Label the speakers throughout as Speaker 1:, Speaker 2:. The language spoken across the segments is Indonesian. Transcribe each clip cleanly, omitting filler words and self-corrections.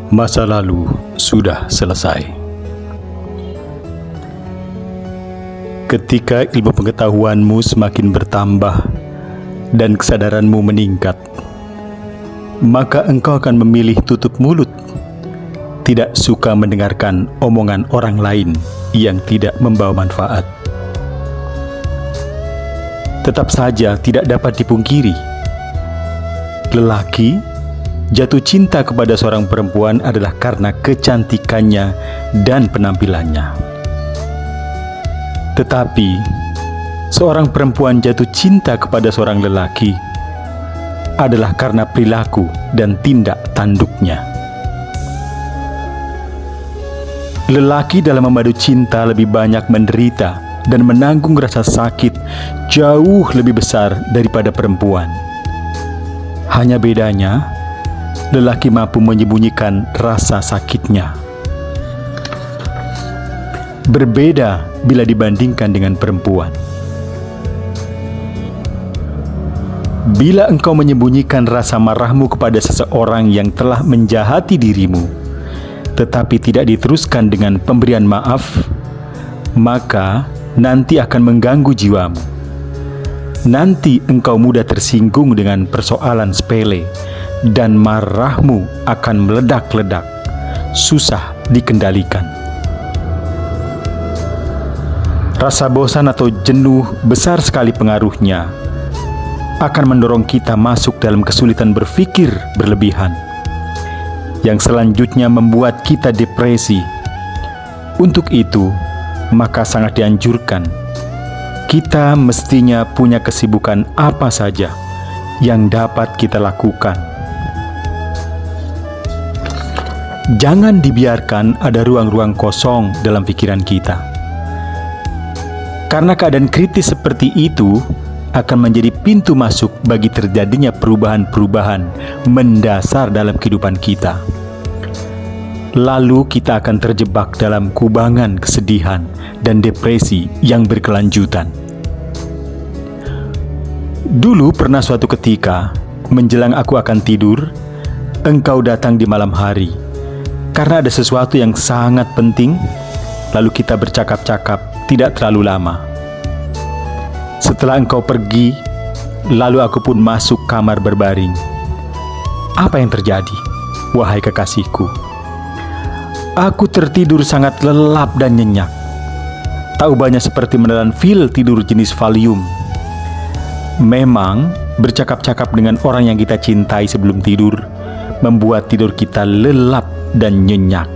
Speaker 1: Masa lalu sudah selesai. Ketika ilmu pengetahuanmu semakin bertambah dan kesadaranmu meningkat, maka engkau akan memilih tutup mulut, tidak suka mendengarkan omongan orang lain yang tidak membawa manfaat. Tetap saja tidak dapat dipungkiri, lelaki jatuh cinta kepada seorang perempuan adalah karena kecantikannya dan penampilannya. Tetapi, seorang perempuan jatuh cinta kepada seorang lelaki adalah karena perilaku dan tindak tanduknya. Lelaki dalam memadu cinta lebih banyak menderita dan menanggung rasa sakit jauh lebih besar daripada perempuan. Hanya bedanya, lelaki mampu menyembunyikan rasa sakitnya. Berbeda bila dibandingkan dengan perempuan. Bila engkau menyembunyikan rasa marahmu kepada seseorang yang telah menjahati dirimu, tetapi tidak diteruskan dengan pemberian maaf, maka nanti akan mengganggu jiwamu. Nanti engkau mudah tersinggung dengan persoalan sepele, dan marahmu akan meledak-ledak, susah dikendalikan. Rasa bosan atau jenuh besar sekali pengaruhnya, akan mendorong kita masuk dalam kesulitan berpikir berlebihan, yang selanjutnya membuat kita depresi. Untuk itu, maka sangat dianjurkan kita mestinya punya kesibukan apa saja yang dapat kita lakukan. Jangan dibiarkan ada ruang-ruang kosong dalam pikiran kita. Karena keadaan kritis seperti itu akan menjadi pintu masuk bagi terjadinya perubahan-perubahan mendasar dalam kehidupan kita. Lalu kita akan terjebak dalam kubangan kesedihan dan depresi yang berkelanjutan. Dulu pernah suatu ketika, menjelang aku akan tidur, engkau datang di malam hari. Karena ada sesuatu yang sangat penting, lalu kita bercakap-cakap tidak terlalu lama. Setelah engkau pergi, lalu aku pun masuk kamar berbaring. Apa yang terjadi, wahai kekasihku? Aku tertidur sangat lelap dan nyenyak. Tak ubahnya seperti menelan pil tidur jenis Valium. Memang, bercakap-cakap dengan orang yang kita cintai sebelum tidur membuat tidur kita lelap dan nyenyak.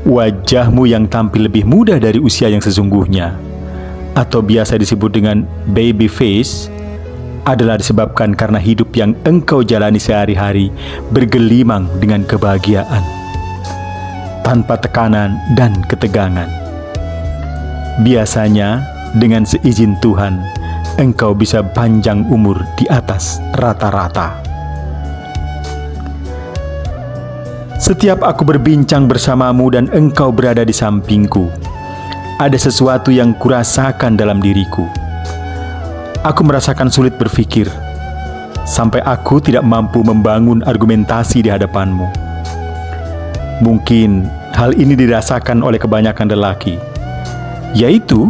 Speaker 1: Wajahmu yang tampil lebih muda dari usia yang sesungguhnya, atau biasa disebut dengan baby face, adalah disebabkan karena hidup yang engkau jalani sehari-hari bergelimang dengan kebahagiaan, tanpa tekanan dan ketegangan. Biasanya, dengan seizin Tuhan, engkau bisa panjang umur di atas rata-rata. Setiap aku berbincang bersamamu dan engkau berada di sampingku, ada sesuatu yang kurasakan dalam diriku. Aku merasakan sulit berpikir, sampai aku tidak mampu membangun argumentasi di hadapanmu. Mungkin hal ini dirasakan oleh kebanyakan lelaki, yaitu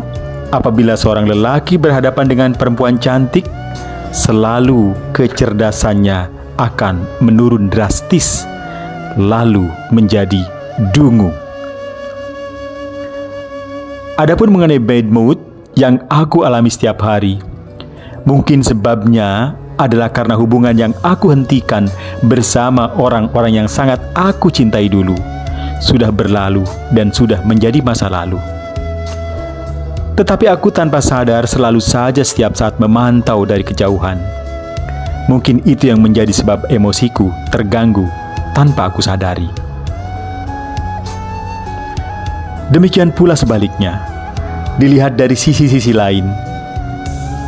Speaker 1: apabila seorang lelaki berhadapan dengan perempuan cantik, selalu kecerdasannya akan menurun drastis, lalu menjadi dungu. Adapun mengenai bad mood yang aku alami setiap hari, mungkin sebabnya adalah karena hubungan yang aku hentikan bersama orang-orang yang sangat aku cintai dulu sudah berlalu dan sudah menjadi masa lalu. Tetapi aku tanpa sadar selalu saja setiap saat memantau dari kejauhan. Mungkin itu yang menjadi sebab emosiku terganggu tanpa aku sadari. Demikian pula sebaliknya, dilihat dari sisi-sisi lain,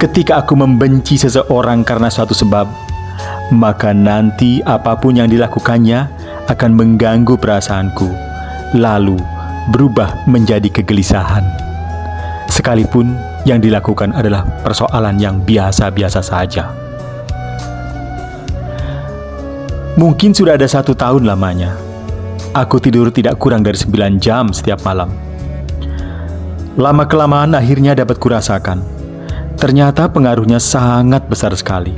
Speaker 1: ketika aku membenci seseorang karena suatu sebab, maka nanti apapun yang dilakukannya akan mengganggu perasaanku, lalu berubah menjadi kegelisahan. Sekalipun yang dilakukan adalah persoalan yang biasa-biasa saja. Mungkin sudah ada 1 tahun lamanya. Aku tidur tidak kurang dari 9 jam setiap malam. Lama-kelamaan akhirnya dapat kurasakan. Ternyata pengaruhnya sangat besar sekali.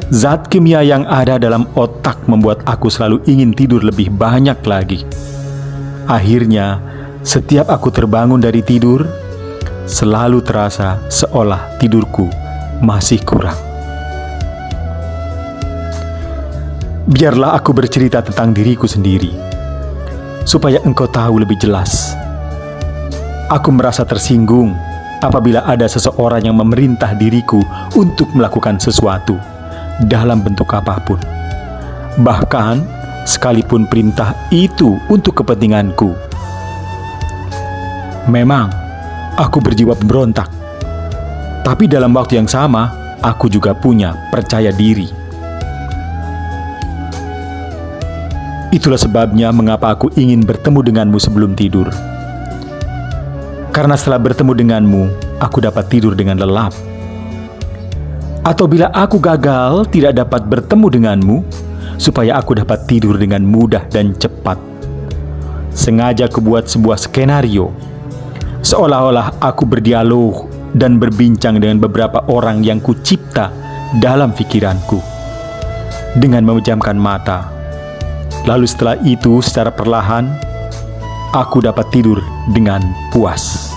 Speaker 1: Zat kimia yang ada dalam otak membuat aku selalu ingin tidur lebih banyak lagi. Akhirnya, setiap aku terbangun dari tidur, selalu terasa seolah tidurku masih kurang. Biarlah aku bercerita tentang diriku sendiri, supaya engkau tahu lebih jelas. Aku merasa tersinggung apabila ada seseorang yang memerintah diriku untuk melakukan sesuatu dalam bentuk apapun. Bahkan, sekalipun perintah itu untuk kepentinganku. Memang, aku berjiwa pemberontak. Tapi dalam waktu yang sama, aku juga punya percaya diri. Itulah sebabnya mengapa aku ingin bertemu denganmu sebelum tidur. Karena setelah bertemu denganmu, aku dapat tidur dengan lelap. Atau bila aku gagal tidak dapat bertemu denganmu, supaya aku dapat tidur dengan mudah dan cepat. Sengaja kubuat sebuah skenario, seolah-olah aku berdialog dan berbincang dengan beberapa orang yang kucipta dalam pikiranku. Dengan memejamkan mata, lalu setelah itu secara perlahan, aku dapat tidur dengan puas.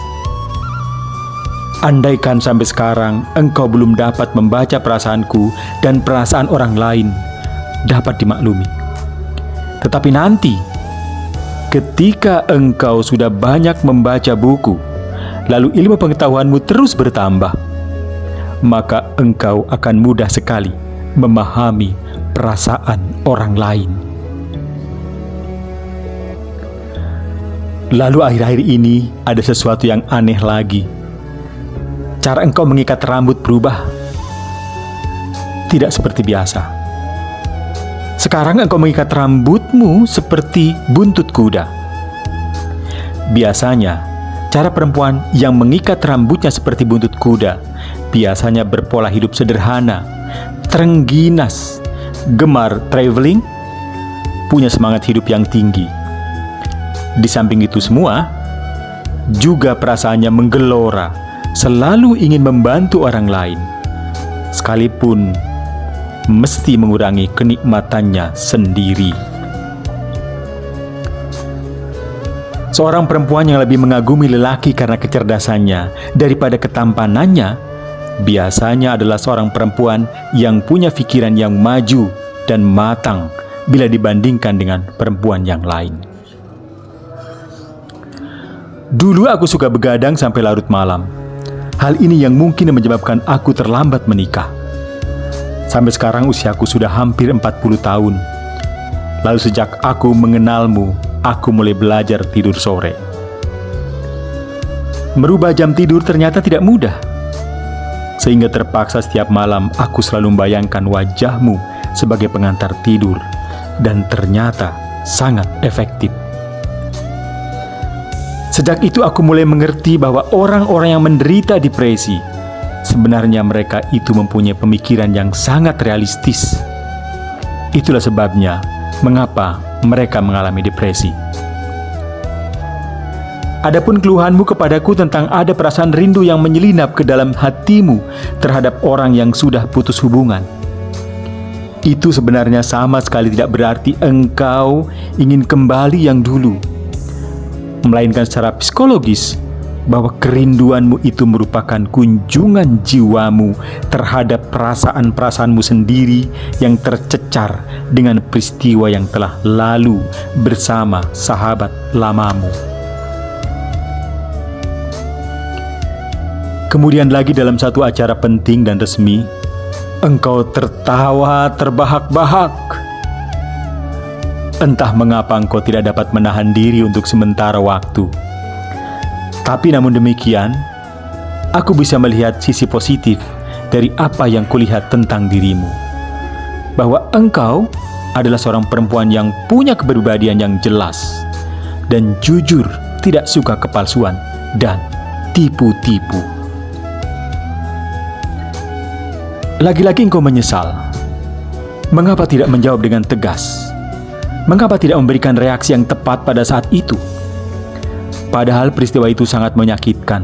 Speaker 1: Andaikan sampai sekarang engkau belum dapat membaca perasaanku dan perasaan orang lain, dapat dimaklumi. Tetapi nanti, ketika engkau sudah banyak membaca buku, lalu ilmu pengetahuanmu terus bertambah, maka engkau akan mudah sekali memahami perasaan orang lain. Lalu akhir-akhir ini ada sesuatu yang aneh lagi. Cara engkau mengikat rambut berubah. Tidak seperti biasa. Sekarang engkau mengikat rambutmu seperti buntut kuda. Biasanya, cara perempuan yang mengikat rambutnya seperti buntut kuda biasanya berpola hidup sederhana, terengginas, gemar traveling, punya semangat hidup yang tinggi. Di samping itu semua, juga perasaannya menggelora, selalu ingin membantu orang lain, sekalipun mesti mengurangi kenikmatannya sendiri. Seorang perempuan yang lebih mengagumi lelaki karena kecerdasannya daripada ketampanannya, biasanya adalah seorang perempuan yang punya pikiran yang maju dan matang bila dibandingkan dengan perempuan yang lain. Dulu aku suka begadang sampai larut malam. Hal ini yang mungkin menyebabkan aku terlambat menikah. Sampai sekarang usiaku sudah hampir 40 tahun. Lalu sejak aku mengenalmu, aku mulai belajar tidur sore. Merubah jam tidur ternyata tidak mudah. Sehingga terpaksa setiap malam aku selalu membayangkan wajahmu sebagai pengantar tidur. Dan ternyata sangat efektif. Sejak itu aku mulai mengerti bahwa orang-orang yang menderita depresi, sebenarnya mereka itu mempunyai pemikiran yang sangat realistis. Itulah sebabnya mengapa mereka mengalami depresi. Adapun keluhanmu kepadaku tentang ada perasaan rindu yang menyelinap ke dalam hatimu terhadap orang yang sudah putus hubungan, itu sebenarnya sama sekali tidak berarti engkau ingin kembali yang dulu, melainkan secara psikologis bahwa kerinduanmu itu merupakan kunjungan jiwamu terhadap perasaan-perasaanmu sendiri yang tercecar dengan peristiwa yang telah lalu bersama sahabat lamamu. Kemudian lagi dalam satu acara penting dan resmi, engkau tertawa terbahak-bahak. Entah mengapa engkau tidak dapat menahan diri untuk sementara waktu. Tapi namun demikian, aku bisa melihat sisi positif dari apa yang kulihat tentang dirimu. Bahwa engkau adalah seorang perempuan yang punya kepribadian yang jelas dan jujur, tidak suka kepalsuan dan tipu-tipu. Lagi-lagi engkau menyesal. Mengapa tidak menjawab dengan tegas? Mengapa tidak memberikan reaksi yang tepat pada saat itu? Padahal peristiwa itu sangat menyakitkan.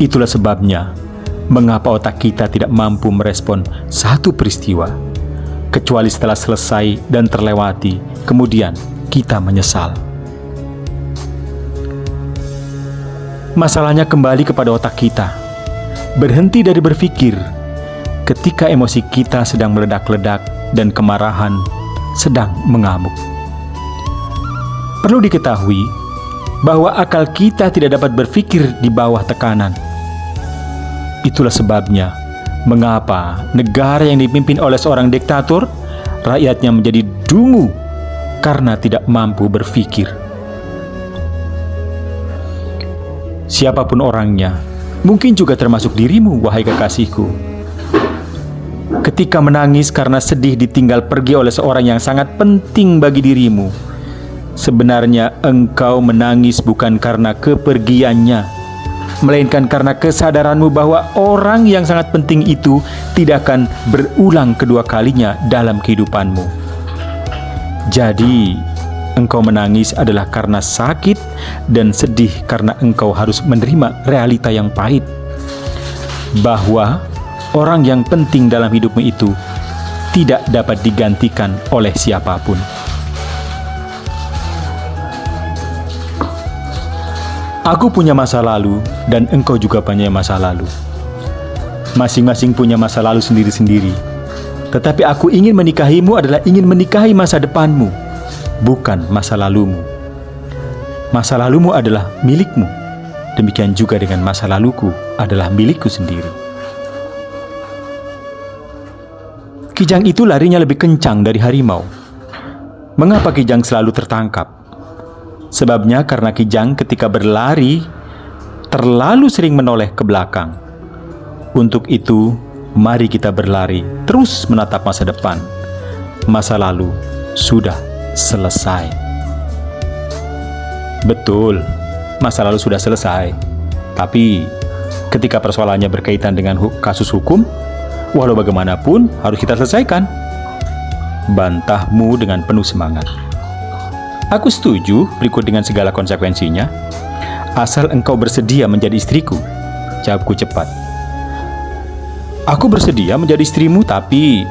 Speaker 1: Itulah sebabnya mengapa otak kita tidak mampu merespon satu peristiwa, kecuali setelah selesai dan terlewati, kemudian kita menyesal. Masalahnya kembali kepada otak kita. Berhenti dari berpikir ketika emosi kita sedang meledak-ledak dan kemarahan sedang mengamuk. Perlu diketahui bahwa akal kita tidak dapat berpikir di bawah tekanan. Itulah sebabnya mengapa negara yang dipimpin oleh seorang diktator, rakyatnya menjadi dungu karena tidak mampu berpikir. Siapapun orangnya, mungkin juga termasuk dirimu, wahai kekasihku. Ketika menangis karena sedih ditinggal pergi oleh seorang yang sangat penting bagi dirimu, sebenarnya engkau menangis bukan karena kepergiannya, melainkan karena kesadaranmu bahwa orang yang sangat penting itu tidak akan berulang kedua kalinya dalam kehidupanmu. Jadi, engkau menangis adalah karena sakit dan sedih karena engkau harus menerima realita yang pahit, bahwa orang yang penting dalam hidupmu itu tidak dapat digantikan oleh siapapun. Aku punya masa lalu dan engkau juga punya masa lalu. Masing-masing punya masa lalu sendiri-sendiri. Tetapi aku ingin menikahimu adalah ingin menikahi masa depanmu, bukan masa lalumu. Masa lalumu adalah milikmu. Demikian juga dengan masa laluku adalah milikku sendiri. Kijang itu larinya lebih kencang dari harimau. Mengapa Kijang selalu tertangkap? Sebabnya karena Kijang ketika berlari terlalu sering menoleh ke belakang. Untuk itu, mari kita berlari terus menatap masa depan. Masa lalu sudah selesai. Betul, masa lalu sudah selesai. Tapi ketika persoalannya berkaitan dengan kasus hukum, walau bagaimanapun harus kita selesaikan. Bantahmu dengan penuh semangat. Aku setuju berikut dengan segala konsekuensinya, asal engkau bersedia menjadi istriku, jawabku cepat. Aku bersedia menjadi istrimu, tapi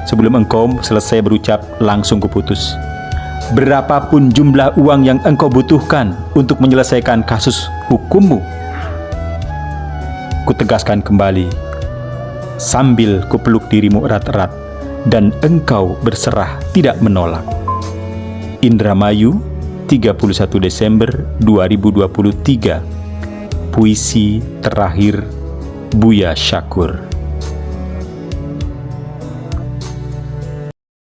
Speaker 1: sebelum engkau selesai berucap, langsung kuputus. Berapapun jumlah uang yang engkau butuhkan untuk menyelesaikan kasus hukummu, kutegaskan kembali, sambil kupeluk dirimu erat-erat, dan engkau berserah tidak menolak. Indramayu, 31 Desember 2023. Puisi terakhir Buya Syakur.